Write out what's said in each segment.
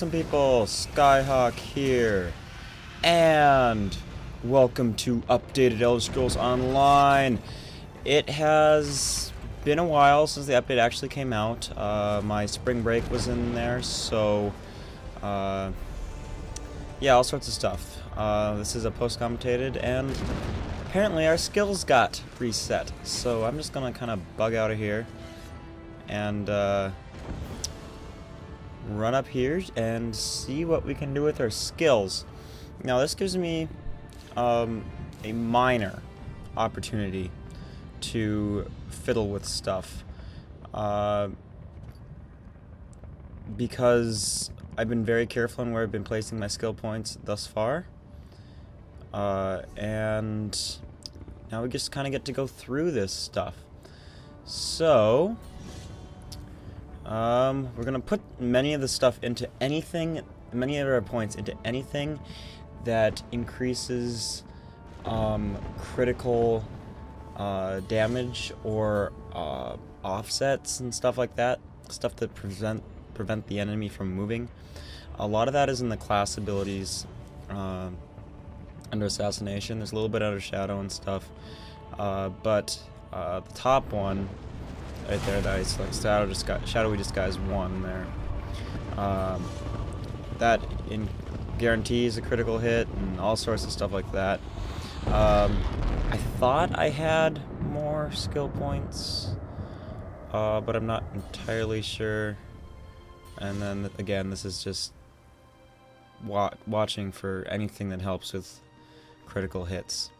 awesome people, Skyhawk here, and welcome to updated Elder Scrolls Online. It has been a while since the update actually came out. My spring break was in there, so yeah, all sorts of stuff. This is a post-commentated, and apparently our skills got reset, so I'm just gonna kind of bug out of here and run up here and see what we can do with our skills. Now this gives me a minor opportunity to fiddle with stuff because I've been very careful in where I've been placing my skill points thus far, and now we just kind of get to go through this stuff. So we're gonna put many of the stuff into anything, many of our points into anything that increases critical damage or offsets and stuff like that. Stuff that prevent the enemy from moving. A lot of that is in the class abilities under assassination. There's a little bit under shadow and stuff, but the top one right there that I select, shadowy disguise 1 there, that guarantees a critical hit and all sorts of stuff like that. I thought I had more skill points, but I'm not entirely sure. And then again, this is just watching for anything that helps with critical hits.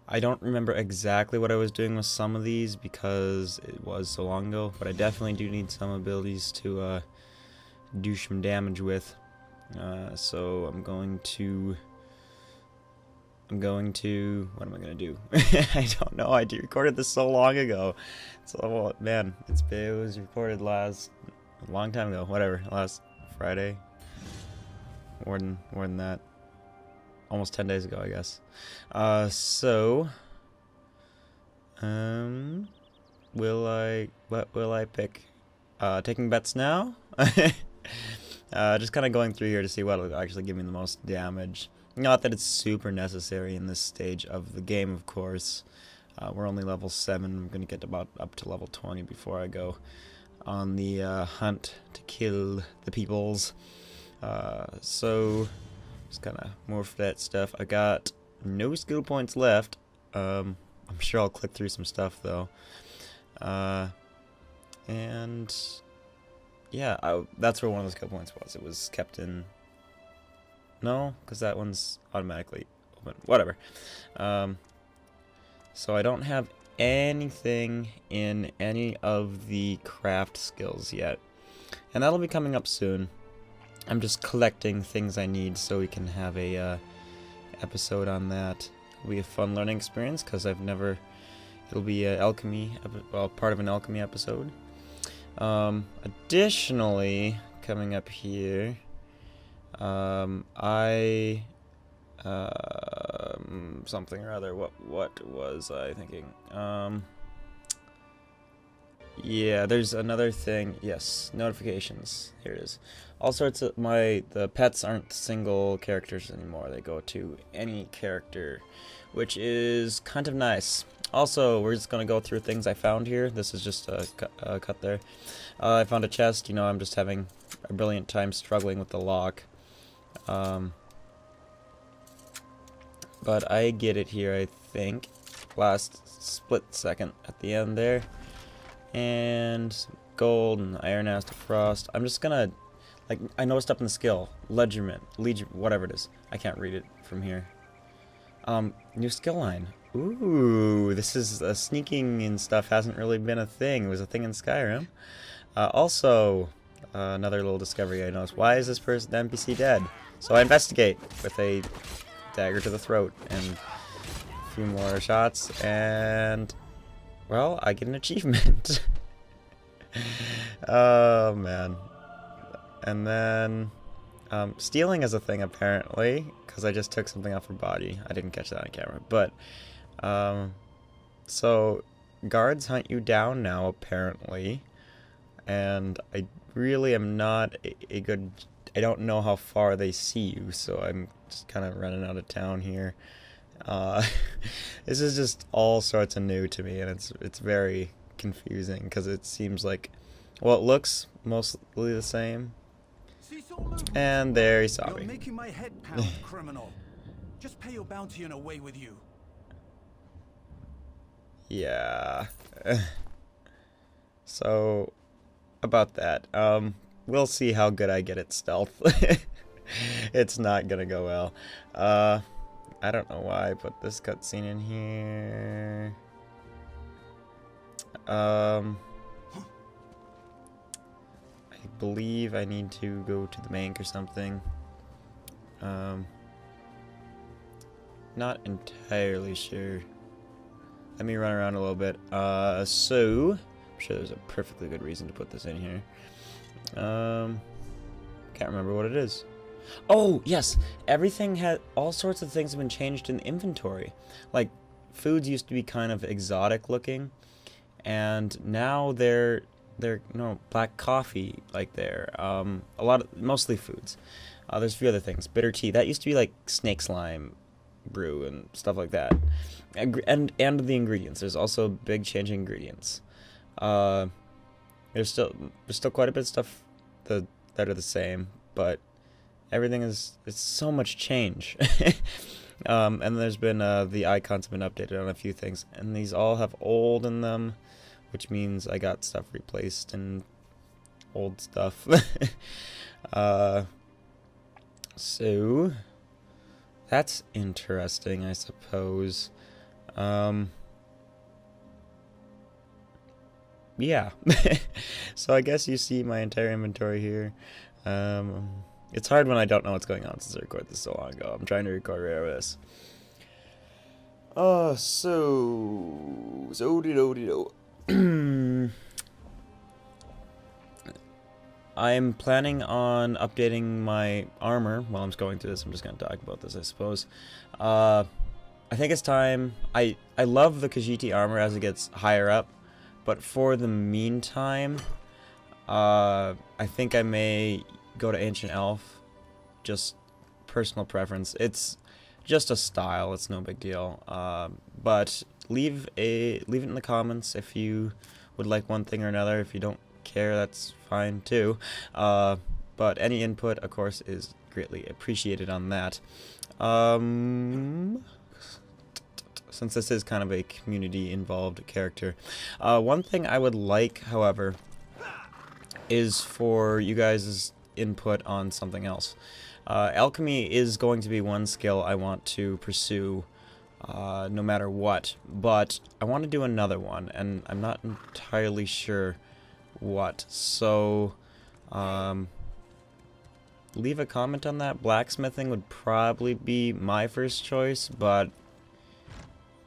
I don't remember exactly what I was doing with some of these because it was so long ago, but I definitely do need some abilities to do some damage with. So I'm going to what am I gonna do? I don't know. I recorded this so long ago. So man, it was recorded a long time ago. Whatever, last Friday. More than that. Almost 10 days ago, I guess. What will I pick? Taking bets now? Just kind of going through here to see what will actually give me the most damage. Not that it's super necessary in this stage of the game, of course. We're only level 7. I'm going to get about up to level 20 before I go on the hunt to kill the peoples. So just kind of morph that stuff. I got no skill points left. I'm sure I'll click through some stuff though. And yeah, that's where one of the skill points was. It was kept in. No, because that one's automatically open. Whatever. So I don't have anything in any of the craft skills yet, and that'll be coming up soon. I'm just collecting things I need so we can have a episode on that. It'll be a fun learning experience because it'll be part of an alchemy episode. Additionally, coming up here, something or other. What was I thinking? Yeah, there's another thing. Yes, notifications. Here it is. All sorts of the pets aren't single characters anymore. They go to any character, which is kind of nice. Also, we're just gonna go through things I found here. This is just a cut there. I found a chest. You know, I'm just having a brilliant time struggling with the lock. But I get it here, I think. Last split second at the end there. And gold and iron ass to frost. I'm just gonna, I noticed up in the skill, legion, whatever it is. I can't read it from here. New skill line. Ooh, this is sneaking and stuff hasn't really been a thing. It was a thing in Skyrim. Also, another little discovery I noticed. Why is this person, the NPC, dead? So I investigate with a dagger to the throat and a few more shots, and well, I get an achievement. Oh man. And then stealing is a thing apparently, because I just took something off her body. I didn't catch that on camera, but so guards hunt you down now apparently, and I really am not a good... I don't know how far they see you, so I'm just kind of running out of town here. Uh, this is just all sorts of new to me, and it's very confusing because it seems like, well, it looks mostly the same. And there he saw me. You're making my head pound, criminal. Just pay your bounty and away with you. Yeah. So, about that, we'll see how good I get at stealth. It's not gonna go well. I don't know why I put this cutscene in here. I believe I need to go to the bank or something. Not entirely sure. Let me run around a little bit. So, I'm sure there's a perfectly good reason to put this in here. Can't remember what it is. Oh, yes! Everything had... all sorts of things have been changed in the inventory. Like, foods used to be kind of exotic looking, and now they're no, black coffee, like there. A lot of... mostly foods. There's a few other things. Bitter tea. That used to be like snake slime brew and stuff like that. And the ingredients. There's also big change in ingredients. There's still quite a bit of stuff that are the same, but everything is... it's so much change. And there's been the icons have been updated on a few things, and these all have old in them, which means I got stuff replaced and old stuff. So that's interesting, I suppose. Yeah. So I guess you see my entire inventory here. It's hard when I don't know what's going on since I recorded this so long ago. I'm trying to record right over this. I'm planning on updating my armor while I'm going through this. I'm just going to talk about this, I suppose. I think it's time. I love the Khajiit armor as it gets higher up, but for the meantime, I think I may go to Ancient Elf. Just personal preference. It's just a style. It's no big deal. But leave it in the comments if you would like one thing or another. If you don't care, that's fine too. But any input, of course, is greatly appreciated on that. Since this is kind of a community-involved character. One thing I would like, however, is for you guys' input on something else. Alchemy is going to be one skill I want to pursue no matter what, but I want to do another one, and I'm not entirely sure what. So, leave a comment on that. Blacksmithing would probably be my first choice, but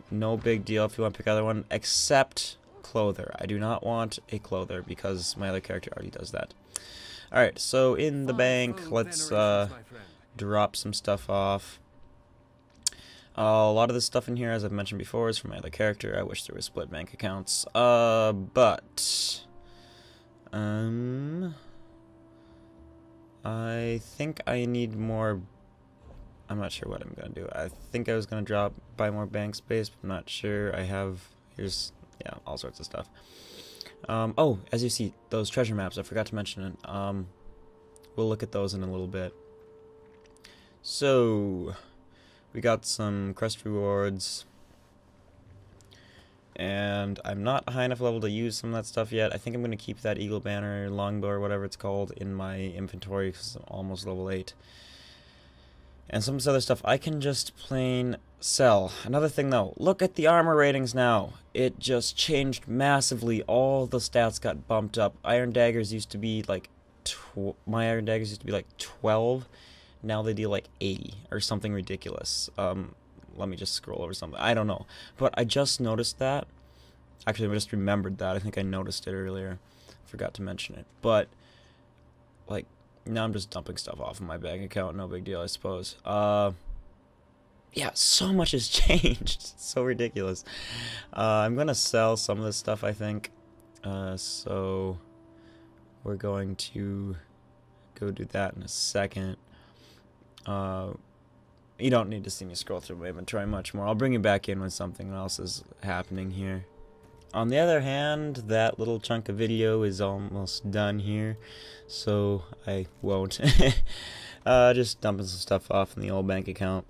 no big deal if you want to pick another one, except clother. I do not want a clother because my other character already does that. Alright, so in the bank, let's drop some stuff off. A lot of this stuff in here, as I've mentioned before, is from my other character. I wish there was split bank accounts. But I think I need more... I'm not sure what I'm going to do. I think I was going to buy more bank space, but I'm not sure. I have... here's... yeah, all sorts of stuff. Oh, as you see, those treasure maps, I forgot to mention it. We'll look at those in a little bit. So, we got some crest rewards. And I'm not high enough level to use some of that stuff yet. I think I'm going to keep that eagle banner, longbow, or whatever it's called, in my inventory because I'm almost level 8. And some of this other stuff I can just plain sell. Another thing though, look at the armor ratings now. It just changed massively. All the stats got bumped up. Iron daggers used to be like... my iron daggers used to be like 12. Now they deal like 80 or something ridiculous. Let me just scroll over something. I don't know. But I just noticed that. Actually, I just remembered that. I think I noticed it earlier. Forgot to mention it. But, like, now I'm just dumping stuff off of my bank account. No big deal, I suppose. Yeah, so much has changed. It's so ridiculous. I'm going to sell some of this stuff, I think. So, we're going to go do that in a second. You don't need to see me scroll through my inventory much more. I'll bring you back in when something else is happening here. On the other hand, that little chunk of video is almost done here, so I won't. Just dumping some stuff off in the old bank account.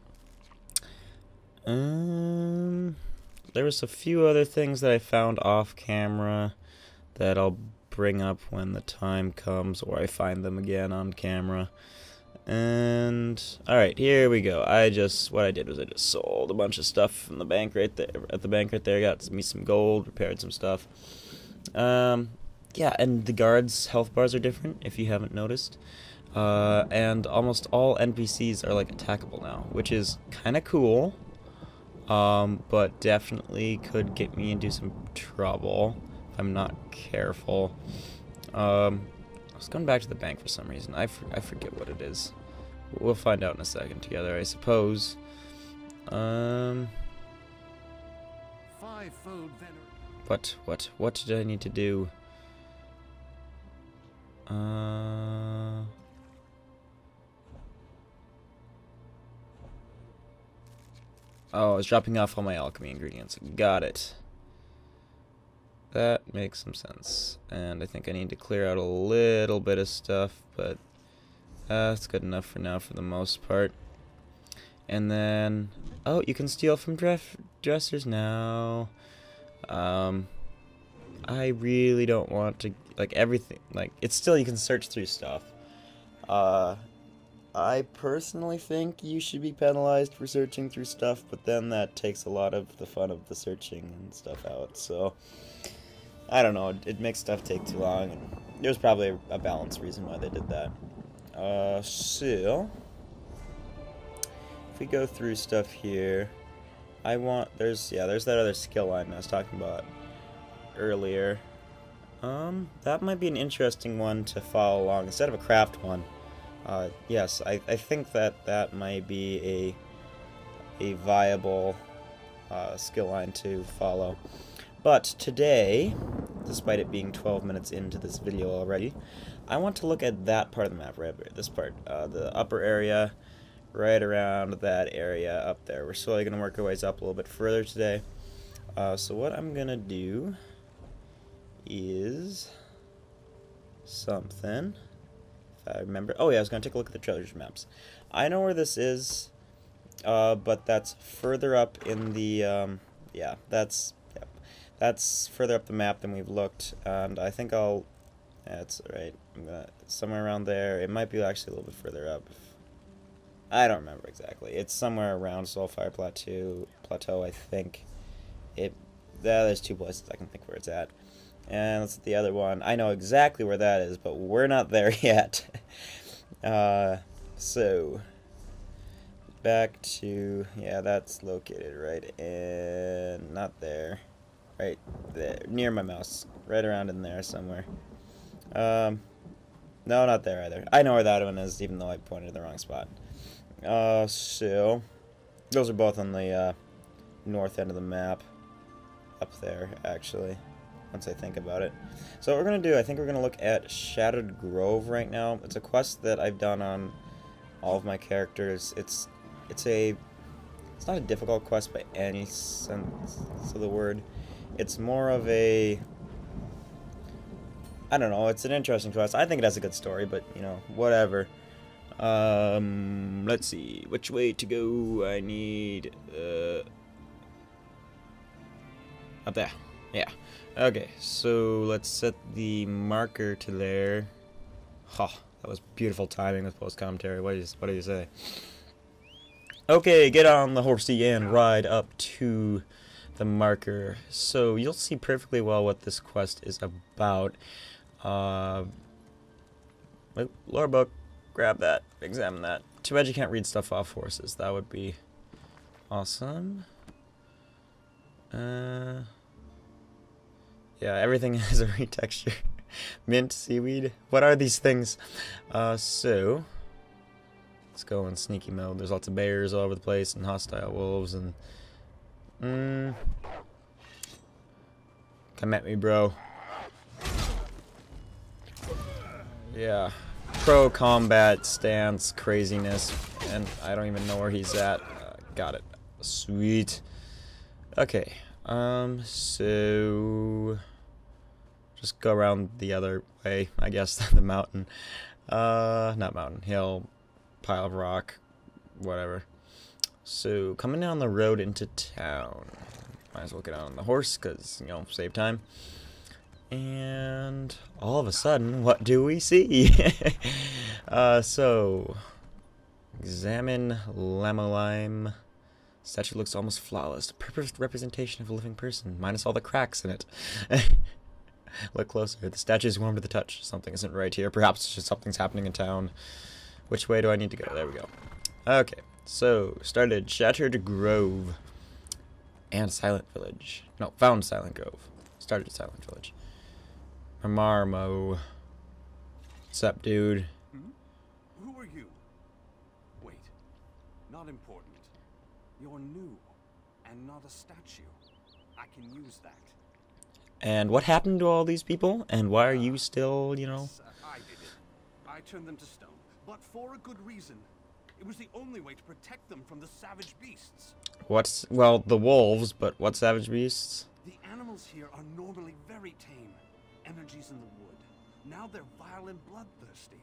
There was a few other things that I found off camera that I'll bring up when the time comes, or I find them again on camera. And alright, here we go. What I did was I just sold a bunch of stuff from the bank right there. At the bank right there, got me some gold, repaired some stuff. Yeah, and the guards' health bars are different, if you haven't noticed. And almost all NPCs are like attackable now, which is kind of cool. But definitely could get me into some trouble if I'm not careful. I was going back to the bank for some reason. I forget what it is. We'll find out in a second together, I suppose. What did I need to do? Oh, I was dropping off all my alchemy ingredients. Got it. That makes some sense. And I think I need to clear out a little bit of stuff, but that's good enough for now for the most part. And then, oh, you can steal from dressers now. I really don't want to, like, everything, like, it's still, you can search through stuff. I personally think you should be penalized for searching through stuff, but then that takes a lot of the fun of the searching and stuff out, so I don't know, it makes stuff take too long, and there's probably a balance reason why they did that. So if we go through stuff here, there's that other skill line I was talking about earlier. That might be an interesting one to follow along instead of a craft one. Yes, I think that might be a viable skill line to follow. But today, despite it being 12 minutes into this video already, I want to look at that part of the map, right here, this part, the upper area, right around that area up there. We're slowly going to work our ways up a little bit further today. So what I'm going to do is something, if I remember. Oh yeah, I was going to take a look at the treasure maps. I know where this is, but that's further up in the, yeah, that's further up the map than we've looked, and I think that's right, somewhere around there. It might be actually a little bit further up. I don't remember exactly. It's somewhere around Soulfire Plateau, I think. There's two places I can think where it's at. And that's the other one. I know exactly where that is, but we're not there yet. So back to, yeah, that's located right in, not there, right there, near my mouse, right around in there somewhere. No, not there either. I know where that one is, even though I pointed in the wrong spot. So those are both on the north end of the map, up there actually, once I think about it. So what we're going to do, I think we're going to look at Shattered Grove right now. It's a quest that I've done on all of my characters. It's not a difficult quest by any sense of the word. It's more of a, I don't know, it's an interesting quest. I think it has a good story, but, you know, whatever. Let's see, which way to go? I need, up there. Yeah. Okay, so let's set the marker to there. Ha, that was beautiful timing with post-commentary. What do you say? Okay, get on the horsey and ride up to the marker. So you'll see perfectly well what this quest is about. Lore book, grab that, examine that. Too bad you can't read stuff off horses. That would be awesome. Yeah, everything has a retexture. Mint, seaweed. What are these things? So let's go in sneaky mode. There's lots of bears all over the place and hostile wolves and come at me, bro. Yeah. Pro combat stance craziness. And I don't even know where he's at. Got it. Sweet. Okay. So just go around the other way, I guess, the mountain. Not mountain, hill, pile of rock, whatever. So, coming down the road into town. Might as well get on the horse, because, you know, save time. And all of a sudden, what do we see? So, examine Lamolime. Statue looks almost flawless. Perfect representation of a living person, minus all the cracks in it. Look closer. The statue is warm to the touch. Something isn't right here. Perhaps it's just something's happening in town. Which way do I need to go? There we go. Okay. So, started Shattered Grove. And Silent Village. No, found Silent Grove. Started Silent Village. Marmo. What's up, dude? Who are you? Wait. Not important. You're new. And not a statue. I can use that. And what happened to all these people? And why are you still, you know? I did it. I turned them to stone. But for a good reason. It was the only way to protect them from the savage beasts. What's, well, the wolves, but what savage beasts? The animals here are normally very tame. Energies in the wood. Now they're vile and bloodthirsty.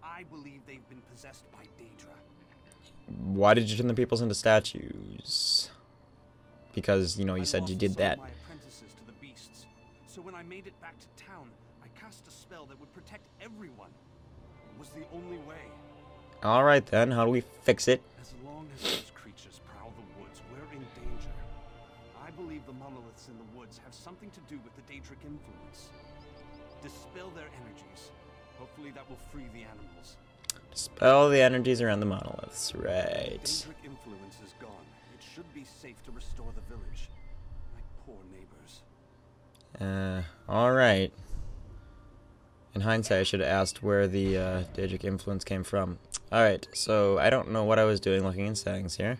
I believe they've been possessed by Daedra. Why did you turn the peoples into statues? Because, you know, you said you did that. My apprentices to the beasts. So when I made it back to town, I cast a spell that would protect everyone. It was the only way. Alright then, how do we fix it? As long as those creatures prowl the woods, we're in danger. I believe the monoliths in the woods have something to do with the Daedric influence. Dispel their energies. Hopefully that will free the animals. Dispel the energies around the monoliths, right. Daedric influence is gone. It should be safe to restore the village. My poor neighbors. Alright. In hindsight, I should have asked where the Daedric influence came from. Alright, so I don't know what I was doing looking in settings here.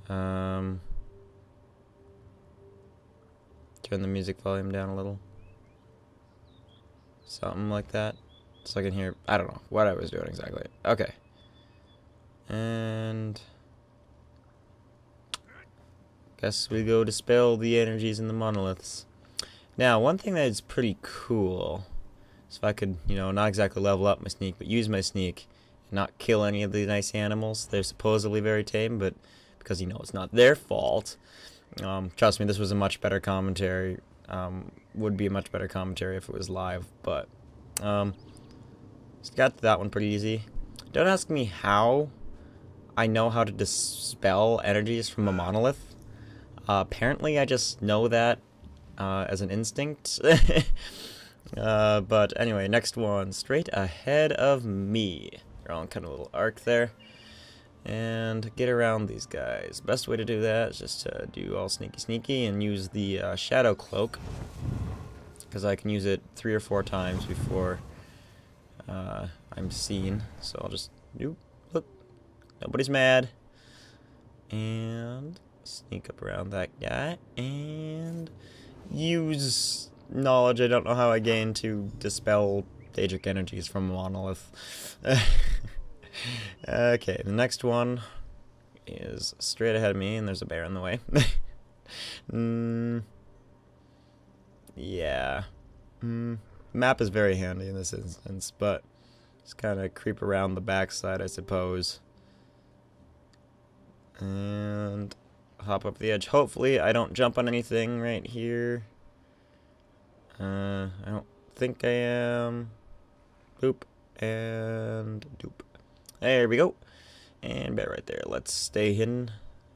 Turn the music volume down a little. Something like that. So I can hear, I don't know what I was doing exactly. Okay. And guess we go dispel the energies in the monoliths. Now, one thing that is pretty cool is if I could, you know, not exactly level up my sneak, but use my sneak and not kill any of the nice animals. They're supposedly very tame, but because, you know, it's not their fault. Trust me, this was a much better commentary. Would be a much better commentary if it was live, but got that one pretty easy. Don't ask me how I know how to dispel energies from a monolith. Apparently I just know that as an instinct. But anyway, next one, straight ahead of me. They're on kind of a little arc there. And get around these guys. Best way to do that is just to do all sneaky sneaky and use the shadow cloak. Because I can use it 3 or 4 times before I'm seen. So I'll just, look, nobody's mad. And sneak up around that guy. And use knowledge I don't know how I gained to dispel Daedric energies from a monolith. Okay, the next one is straight ahead of me, and there's a bear in the way. Yeah. Map is very handy in this instance, but just kind of creep around the backside, I suppose. And hop up the edge. Hopefully, I don't jump on anything right here. I don't think I am. Boop. And doop. There we go. And bear right there. Let's stay hidden.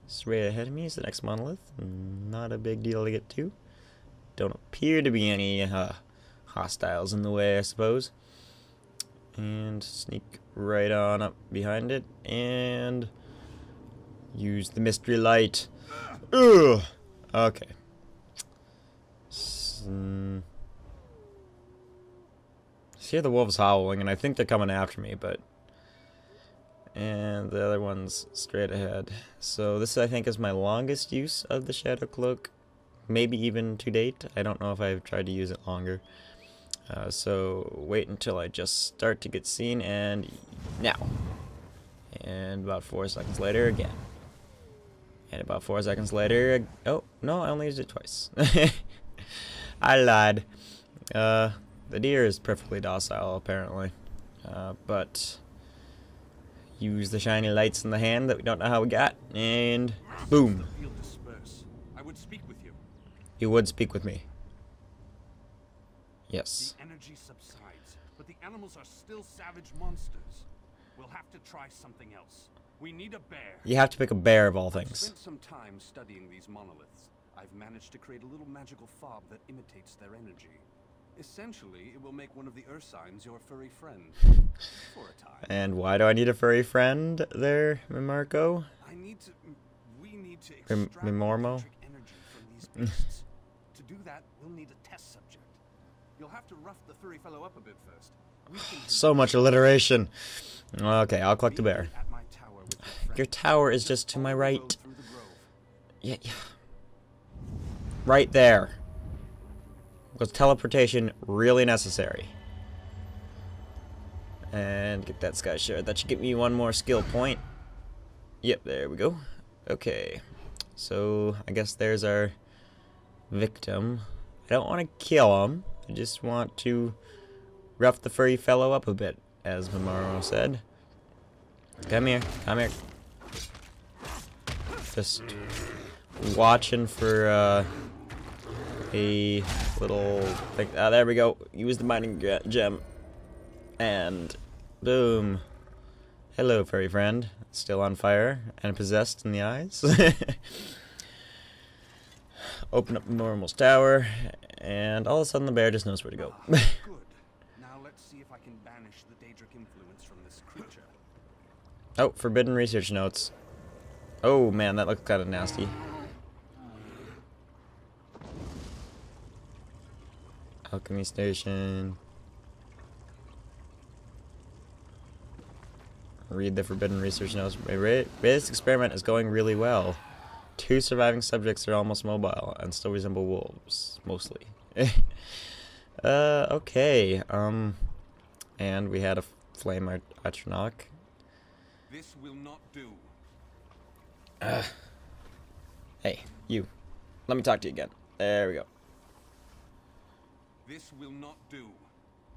Straight ahead of me is the next monolith. Not a big deal to get to. Don't appear to be any hostiles in the way, I suppose. And sneak right on up behind it. And use the mystery light. Ugh! Okay. I hear the wolves howling, and I think they're coming after me, but... And the other one's straight ahead. So this, I think, is my longest use of the Shadow Cloak. Maybe even to date. I don't know if I've tried to use it longer. So wait until I just start to get seen, and now. And about 4 seconds later again. And about 4 seconds later, oh, no, I only used it twice. I lied. The deer is perfectly docile, apparently. But use the shiny lights in the hand that we don't know how we got, and boom. I would speak with you. You would speak with me. Yes. The energy subsides, but the animals are still savage monsters. We'll have to try something else. We need a bear. You have to pick a bear of all I've things. spent some time studying these monoliths. I've managed to create a little magical fob that imitates their energy. Essentially, it will make one of the earth signs your furry friend. For a time. And why do I need a furry friend there, Marco? We need to extract Mimormo? electric energy from these beasts. To do that, we'll need a test subject. You'll have to rough the furry fellow up a bit first. So much alliteration. Okay, I'll collect the bear. At my tower with your Your friend. tower is just to my Follow the right. road through the grove. Yeah. Right there. Was teleportation really necessary? And get that sky shard. That should get me one more skill point. Yep, there we go. Okay. So, I guess there's our victim. I don't want to kill him. I just want to rough the furry fellow up a bit, as Mamaro said. Come here. Come here. Just watching for, a little thing. Ah, there we go. Use the mining gem. And boom. Hello, furry friend. Still on fire and possessed in the eyes. Open up Normal's tower, and all of a sudden the bear just knows where to go. Good. Now let's see if I can banish the Daedric influence from this creature. Oh, forbidden research notes. Oh man, that looks kind of nasty. Alchemy station. Read the forbidden research notes. This experiment is going really well. 2 surviving subjects are almost mobile and still resemble wolves, mostly. Okay. And we had a flame Atronach. This will not do. Hey, you. Let me talk to you again. There we go. This will not do.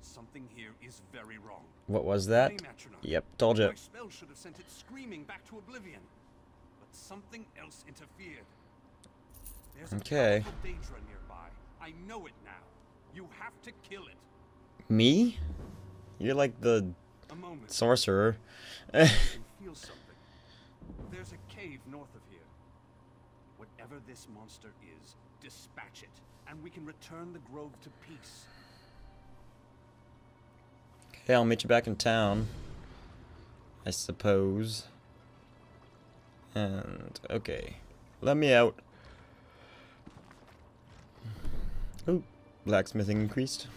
Something here is very wrong. What was that? Flame Atronach. Yep, told you. My spell should have sent it screaming back to oblivion. But something else interfered. There's Okay. a powerful Daedra nearby. I know it now. You have to kill it. Me? You're like the A moment. sorcerer. I feel something. There's a cave north of here. Whatever this monster is, dispatch it, and we can return the grove to peace. Okay, I'll meet you back in town, I suppose. And, okay. Let me out. Oh, blacksmithing increased.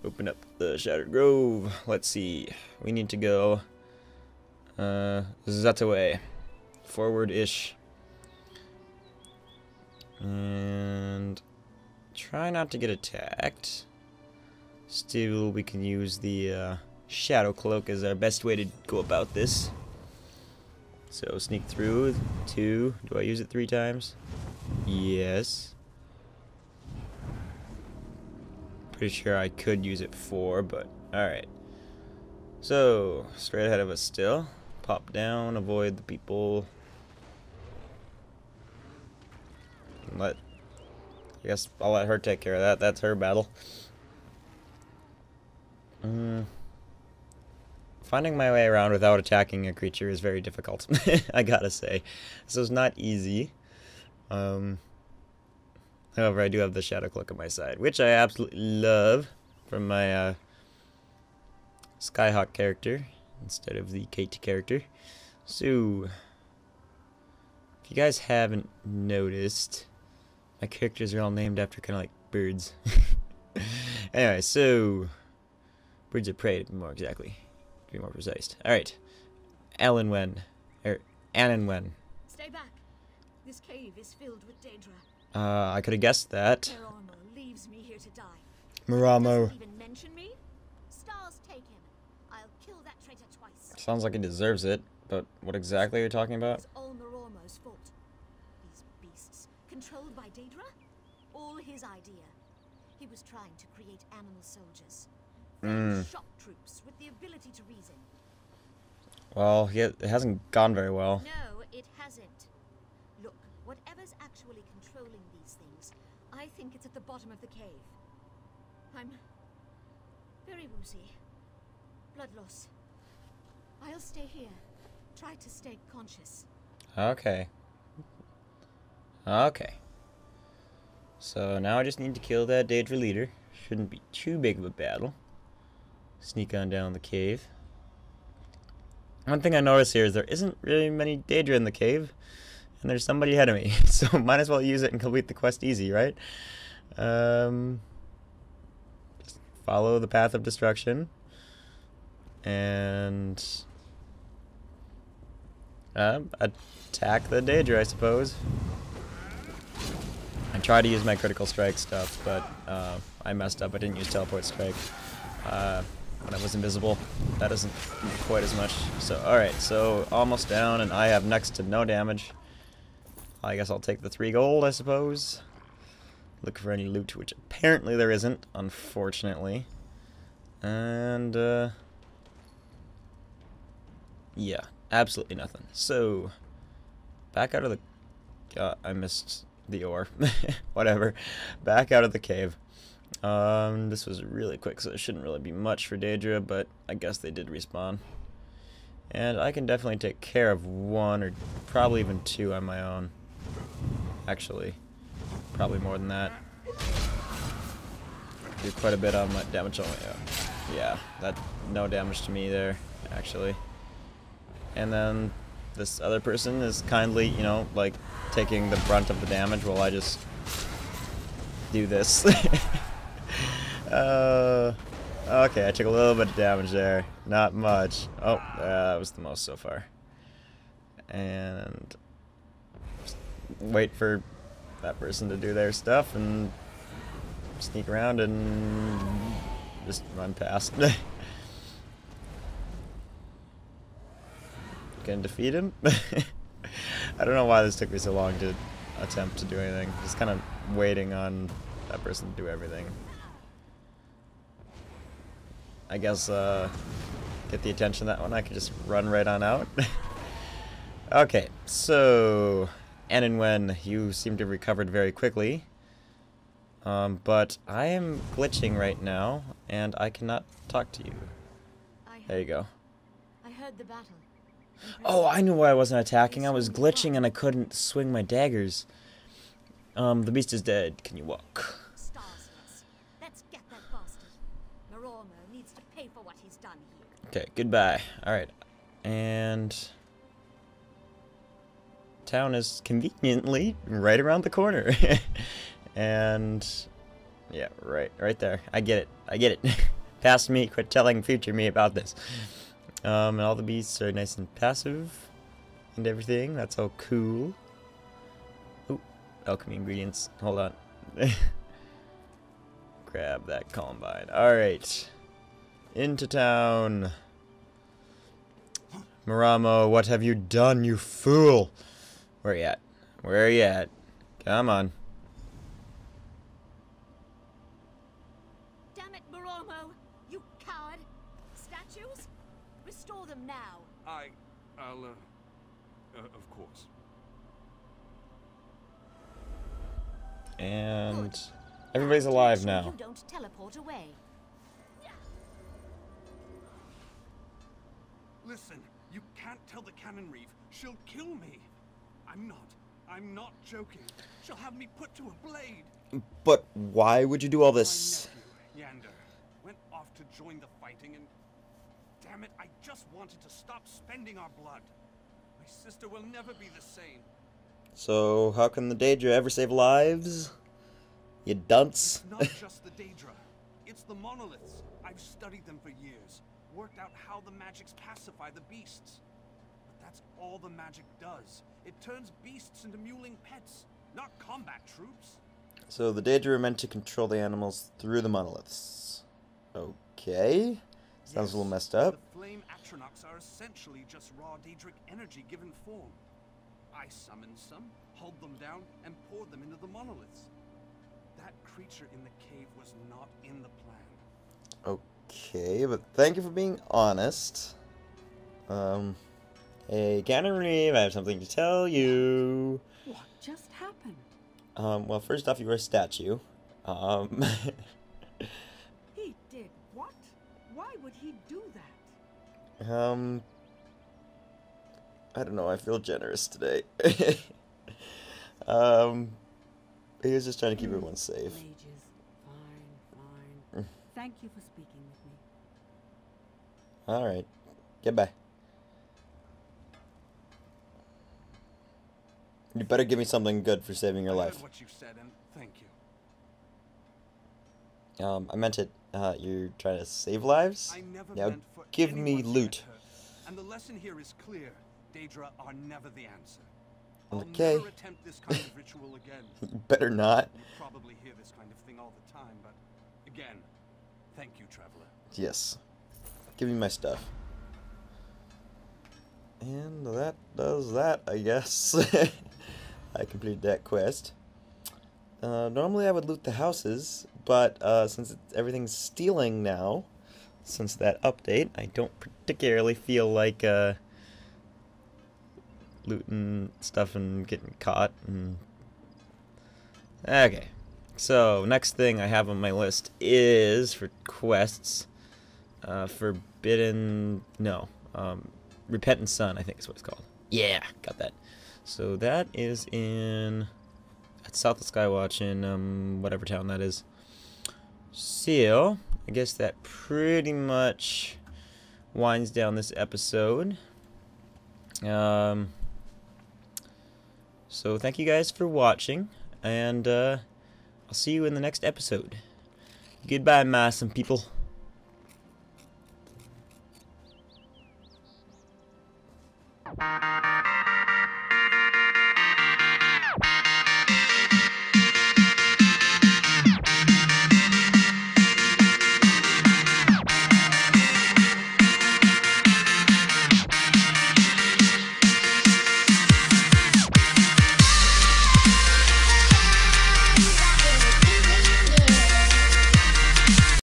Open up the Shattered Grove. Let's see. We need to go Zataway. Forward-ish. And try not to get attacked. Still, we can use the Shadow Cloak as our best way to go about this. So, sneak through. 2. Do I use it 3 times? Yes. Pretty sure I could use it 4, but alright. So, straight ahead of us still. Pop down, avoid the people. I guess I'll let her take care of that. That's her battle. Finding my way around without attacking a creature is very difficult, I gotta say. So it's not easy. However, I do have the Shadow Cloak on my side, which I absolutely love from my Skyhawk character instead of the Kate character. So, if you guys haven't noticed, my characters are all named after kind of like birds. Anyway, so birds of prey, to be more exactly, to be more precise. All right, Anwen. Stay back. This cave is filled with Daedra. I could have guessed that. Their armor leaves me here to die. Muramo. Doesn't even mention me. Stars take him. I'll kill that traitor twice. Sounds like he deserves it, but what exactly are you talking about? It's all Muramo's fault. These beasts, controlled by Daedra? All his idea. He was trying to create animal soldiers. Shock troops with the ability to reason. Well, it hasn't gone very well. No, it hasn't. Look, whatever's actually controlling these things, I think it's at the bottom of the cave. I'm very woozy. Blood loss. I'll stay here. Try to stay conscious. Okay. Okay. So now I just need to kill that Daedra leader. Shouldn't be too big of a battle. Sneak on down the cave. One thing I notice here is there isn't really many Daedra in the cave. And there's somebody ahead of me. So might as well use it and complete the quest easy, right? Just follow the path of destruction. And attack the Daedra, I suppose. I tried to use my critical strike stuff, but I messed up. I didn't use teleport strike when I was invisible. That doesn't do quite as much. So, alright, so almost down, and I have next to no damage. I guess I'll take the 3 gold, I suppose. Look for any loot, which apparently there isn't, unfortunately. And, yeah, absolutely nothing. So, back out of the... I missed the ore. Whatever. Back out of the cave. This was really quick, so it shouldn't really be much for Daedra, but I guess they did respawn. And I can definitely take care of 1 or probably even 2 on my own. Actually, probably more than that. Do quite a bit on my damage only. Yeah, that no damage to me there, actually. And then this other person is kindly, you know, like taking the brunt of the damage while I just do this. Okay, I took a little bit of damage there. Not much. Oh, that was the most so far. And just wait for that person to do their stuff and sneak around and just run past. Gonna defeat him? I don't know why this took me so long to attempt to do anything. Just kind of waiting on that person to do everything. I guess, get the attention of that one. I could just run right on out. Okay, so... and when you seem to have recovered very quickly. But I am glitching right now, and I cannot talk to you. There you go. I heard the battle. Oh, I knew why I wasn't attacking. I was glitching and I couldn't swing my daggers. The beast is dead. Can you walk? Starsless. Let's get that bastard. Muramo needs to pay for what he's done here. Okay, goodbye. Alright. And... town is conveniently right around the corner. And... yeah, right there. I get it. Past me, quit telling future me about this. And all the beasts are nice and passive. And everything. That's all cool. Ooh, alchemy ingredients. Hold on. Grab that Columbine. Alright. Into town. Muramo, what have you done, you fool? Where are you at? Where are you at? Come on. Damn it, Muramo! You coward! Statues? Restore them now. I'll, of course. And Good. everybody's Now, to alive make sure now. You don't teleport away. Listen, you can't tell the Cannon Reeve. She'll kill me. I'm not joking. She'll have me put to a blade. But why would you do all this? My nephew, Yander, went off to join the fighting and... damn it, I just wanted to stop spending our blood. My sister will never be the same. So, how can the Daedra ever save lives? You dunce. It's not just the Daedra. It's the monoliths. I've studied them for years. Worked out how the magics pacify the beasts. But that's all the magic does. It turns beasts into mewling pets, not combat troops. So the Daedra are meant to control the animals through the monoliths. Okay. Sounds a little messed up. The flame atronachs are essentially just raw Daedric energy given form. I summoned some, hold them down, and poured them into the monoliths. That creature in the cave was not in the plan. Okay, but thank you for being honest. Hey, Cannon Reeve, I have something to tell you. What just happened? Well, first off, you were a statue. He did what? Why would he do that? I don't know, I feel generous today. He was just trying to keep everyone safe. Mages. Fine. Thank you for speaking with me. Alright, goodbye. You better give me something good for saving your I life. heard what you said, and thank you. I meant it, you're trying to save lives? I never Now meant for give me anyone to loot. get hurt. And the lesson here is clear. Daedra are never the answer. Okay. I'll never attempt this kind of ritual again. You better not. You probably hear this kind of thing all the time, but again, thank you, Traveler. Yes. Give me my stuff. And that does that, I guess. I completed that quest. Normally I would loot the houses, but since everything's stealing now, since that update, I don't particularly feel like looting stuff and getting caught. Okay, so next thing I have on my list is for quests. Repentant Sun, I think is what it's called. Yeah, got that. So that is at south of Skywatch in whatever town that is. So I guess that pretty much winds down this episode. So thank you guys for watching, and I'll see you in the next episode. Goodbye, my awesome people. Thank you.